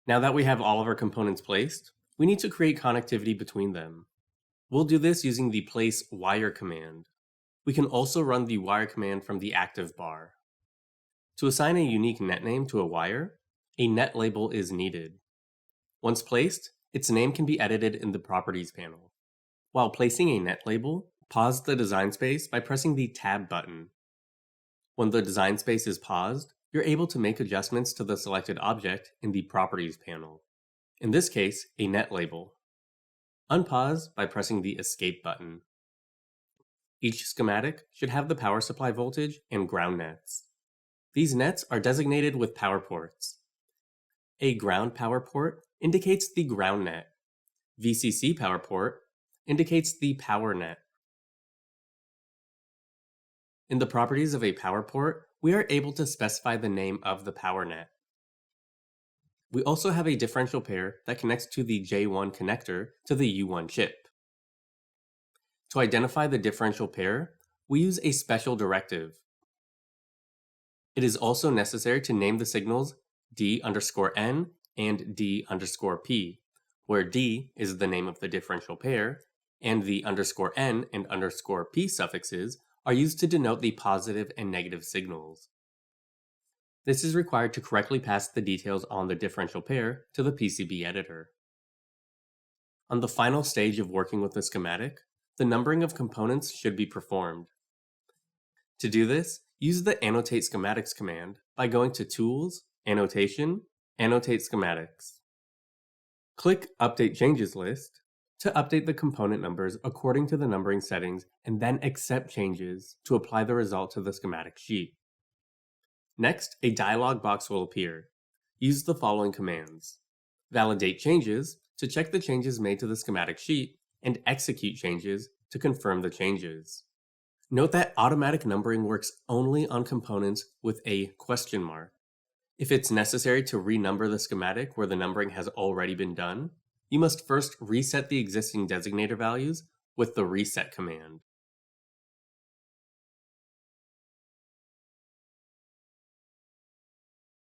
Now that we have all of our components placed, we need to create connectivity between them. We'll do this using the place wire command. We can also run the wire command from the active bar. To assign a unique net name to a wire, a net label is needed. Once placed, its name can be edited in the Properties panel. While placing a net label, pause the design space by pressing the Tab button. When the design space is paused, you're able to make adjustments to the selected object in the Properties panel. In this case, a net label. Unpause by pressing the Escape button. Each schematic should have the power supply voltage and ground nets. These nets are designated with power ports. A ground power port indicates the ground net. VCC power port indicates the power net. In the properties of a power port, we are able to specify the name of the power net. We also have a differential pair that connects to the J1 connector to the U1 chip. To identify the differential pair, we use a special directive. It is also necessary to name the signals D_N and D_P, where D is the name of the differential pair, and the _N and _P suffixes are used to denote the positive and negative signals. This is required to correctly pass the details on the differential pair to the PCB editor. On the final stage of working with the schematic, the numbering of components should be performed. To do this, use the Annotate Schematics command by going to Tools, Annotation, Annotate Schematics. Click Update Changes List to update the component numbers according to the numbering settings, and then accept changes to apply the result to the schematic sheet. Next, a dialog box will appear. Use the following commands: Validate changes to check the changes made to the schematic sheet, and execute changes to confirm the changes. Note that automatic numbering works only on components with a question mark. If it's necessary to renumber the schematic where the numbering has already been done, you must first reset the existing designator values with the reset command.